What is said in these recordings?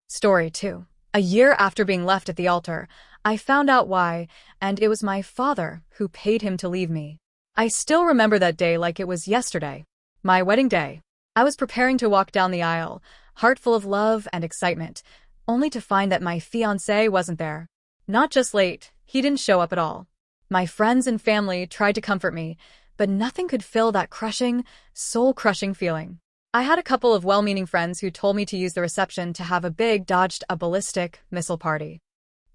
Story 2. A year after being left at the altar, I found out why, and it was my father who paid him to leave me. I still remember that day like it was yesterday. My wedding day. I was preparing to walk down the aisle, heart full of love and excitement, only to find that my fiancé wasn't there. Not just late, he didn't show up at all. My friends and family tried to comfort me, but nothing could fill that crushing, soul-crushing feeling. I had a couple of well-meaning friends who told me to use the reception to have a big dodged a ballistic missile party.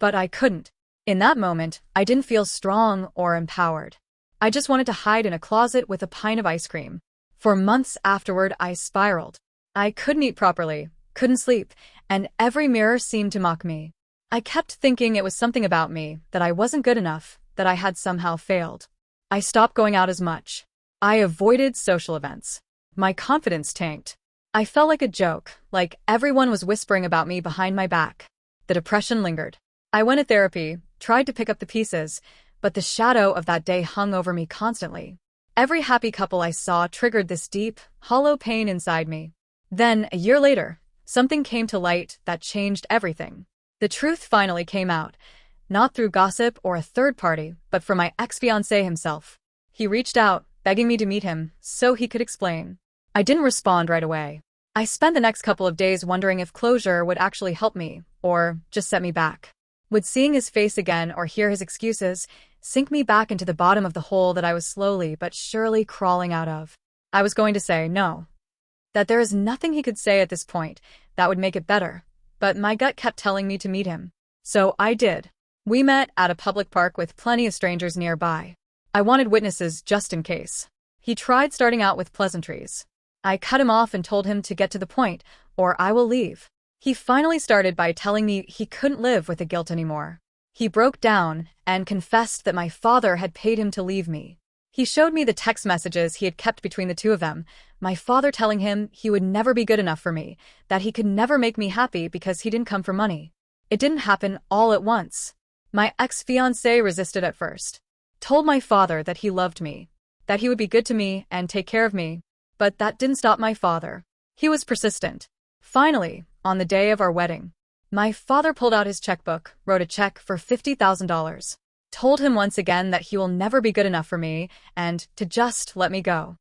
But I couldn't. In that moment, I didn't feel strong or empowered. I just wanted to hide in a closet with a pint of ice cream. For months afterward, I spiraled. I couldn't eat properly, couldn't sleep, and every mirror seemed to mock me. I kept thinking it was something about me, that I wasn't good enough, that I had somehow failed. I stopped going out as much. I avoided social events. My confidence tanked. I felt like a joke, like everyone was whispering about me behind my back. The depression lingered. I went to therapy, tried to pick up the pieces, but the shadow of that day hung over me constantly. Every happy couple I saw triggered this deep, hollow pain inside me. Then, a year later, something came to light that changed everything. The truth finally came out, not through gossip or a third party, but from my ex-fiancé himself. He reached out, begging me to meet him, so he could explain. I didn't respond right away. I spent the next couple of days wondering if closure would actually help me, or just set me back. Would seeing his face again or hear his excuses sink me back into the bottom of the hole that I was slowly but surely crawling out of? I was going to say no. That there is nothing he could say at this point that would make it better, but my gut kept telling me to meet him. So I did. We met at a public park with plenty of strangers nearby. I wanted witnesses just in case. He tried starting out with pleasantries. I cut him off and told him to get to the point, or I will leave. He finally started by telling me he couldn't live with the guilt anymore. He broke down and confessed that my father had paid him to leave me. He showed me the text messages he had kept between the two of them, my father telling him he would never be good enough for me, that he could never make me happy because he didn't come for money. It didn't happen all at once. My ex-fiancé resisted at first. Told my father that he loved me, that he would be good to me and take care of me. But that didn't stop my father. He was persistent. Finally, on the day of our wedding, my father pulled out his checkbook, wrote a check for $50,000, told him once again that he will never be good enough for me, and to just let me go.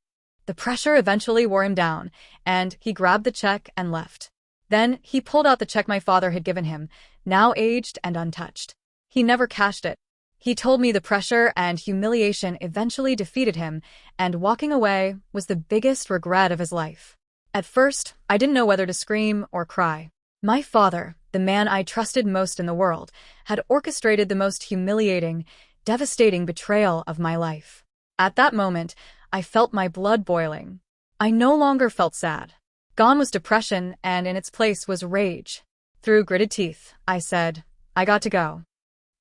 The pressure eventually wore him down, and he grabbed the check and left. Then he pulled out the check my father had given him, now aged and untouched. He never cashed it. He told me the pressure and humiliation eventually defeated him, and walking away was the biggest regret of his life. At first, I didn't know whether to scream or cry. My father, the man I trusted most in the world, had orchestrated the most humiliating, devastating betrayal of my life. At that moment, I felt my blood boiling. I no longer felt sad. Gone was depression, and in its place was rage. Through gritted teeth, I said, I got to go.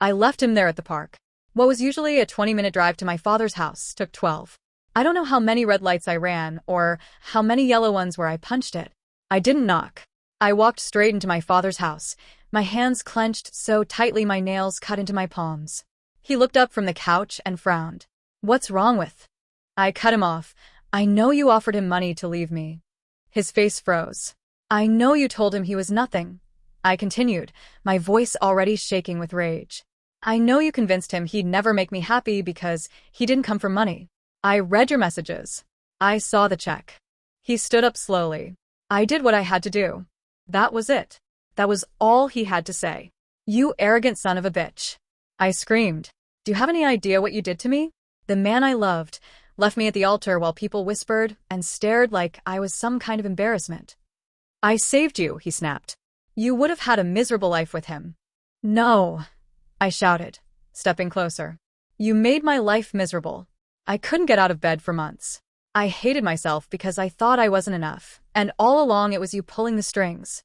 I left him there at the park. What was usually a 20-minute drive to my father's house took 12. I don't know how many red lights I ran, or how many yellow ones where I punched it. I didn't knock. I walked straight into my father's house, my hands clenched so tightly my nails cut into my palms. He looked up from the couch and frowned. What's wrong with? I cut him off. I know you offered him money to leave me. His face froze. I know you told him he was nothing. I continued, my voice already shaking with rage. I know you convinced him he'd never make me happy because he didn't come for money. I read your messages. I saw the check. He stood up slowly. I did what I had to do. That was it. That was all he had to say. You arrogant son of a bitch. I screamed. Do you have any idea what you did to me? The man I loved left me at the altar while people whispered and stared like I was some kind of embarrassment. I saved you, he snapped. You would have had a miserable life with him. No, I shouted, stepping closer. You made my life miserable. I couldn't get out of bed for months. I hated myself because I thought I wasn't enough, and all along it was you pulling the strings.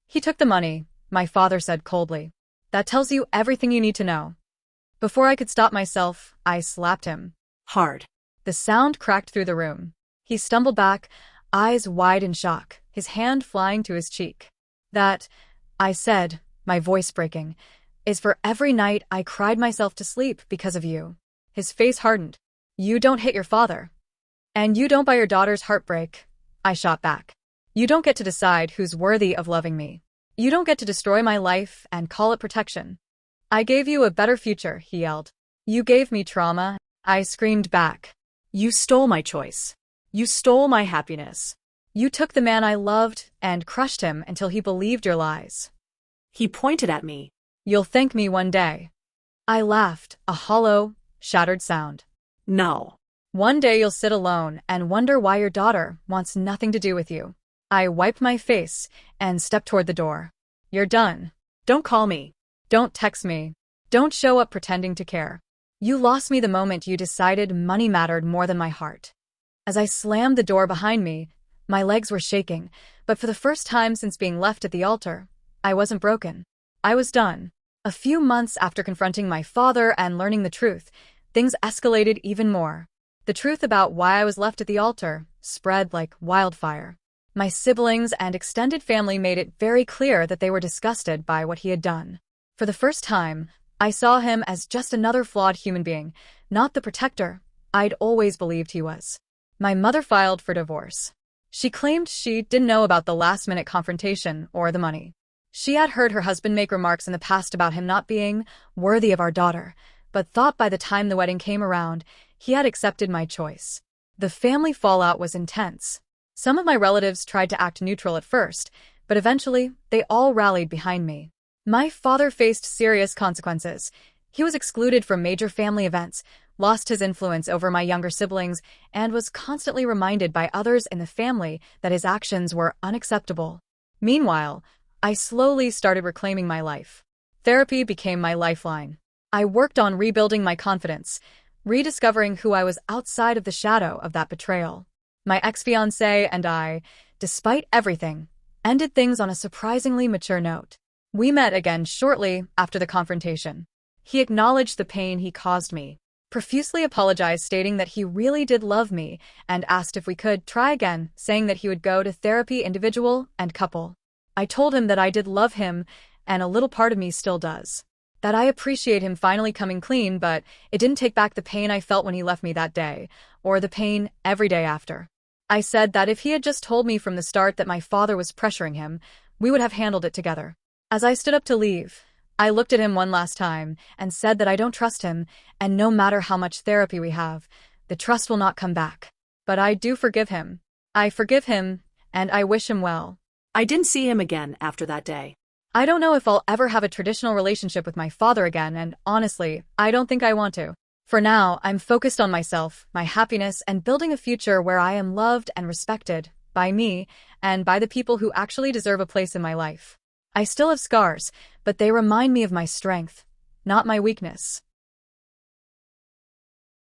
He took the money, my father said coldly. That tells you everything you need to know. Before I could stop myself, I slapped him. Hard. The sound cracked through the room. He stumbled back, eyes wide in shock, his hand flying to his cheek. That, I said, my voice breaking, is for every night I cried myself to sleep because of you. His face hardened. You don't hit your father. And you don't buy your daughter's heartbreak, I shot back. You don't get to decide who's worthy of loving me. You don't get to destroy my life and call it protection. I gave you a better future, he yelled. You gave me trauma, I screamed back. You stole my choice. You stole my happiness. You took the man I loved and crushed him until he believed your lies. He pointed at me. You'll thank me one day. I laughed, a hollow, shattered sound. No. One day you'll sit alone and wonder why your daughter wants nothing to do with you. I wiped my face and stepped toward the door. You're done. Don't call me. Don't text me. Don't show up pretending to care. You lost me the moment you decided money mattered more than my heart. As I slammed the door behind me, my legs were shaking, but for the first time since being left at the altar, I wasn't broken. I was done. A few months after confronting my father and learning the truth, things escalated even more. The truth about why I was left at the altar spread like wildfire. My siblings and extended family made it very clear that they were disgusted by what he had done. For the first time, I saw him as just another flawed human being, not the protector I'd always believed he was. My mother filed for divorce. She claimed she didn't know about the last-minute confrontation or the money. She had heard her husband make remarks in the past about him not being worthy of our daughter, but thought by the time the wedding came around, he had accepted my choice. The family fallout was intense. Some of my relatives tried to act neutral at first, but eventually they all rallied behind me. My father faced serious consequences. He was excluded from major family events, lost his influence over my younger siblings, and was constantly reminded by others in the family that his actions were unacceptable. Meanwhile, I slowly started reclaiming my life. Therapy became my lifeline. I worked on rebuilding my confidence, rediscovering who I was outside of the shadow of that betrayal. My ex-fiancé and I, despite everything, ended things on a surprisingly mature note. We met again shortly after the confrontation. He acknowledged the pain he caused me, profusely apologized, stating that he really did love me, and asked if we could try again, saying that he would go to therapy individual and couple. I told him that I did love him, and a little part of me still does. That I appreciate him finally coming clean, but it didn't take back the pain I felt when he left me that day, or the pain every day after. I said that if he had just told me from the start that my father was pressuring him, we would have handled it together. As I stood up to leave, I looked at him one last time and said that I don't trust him, and no matter how much therapy we have, the trust will not come back. But I do forgive him. I forgive him, and I wish him well. I didn't see him again after that day. I don't know if I'll ever have a traditional relationship with my father again, and honestly, I don't think I want to. For now, I'm focused on myself, my happiness, and building a future where I am loved and respected by me and by the people who actually deserve a place in my life. I still have scars, but they remind me of my strength, not my weakness.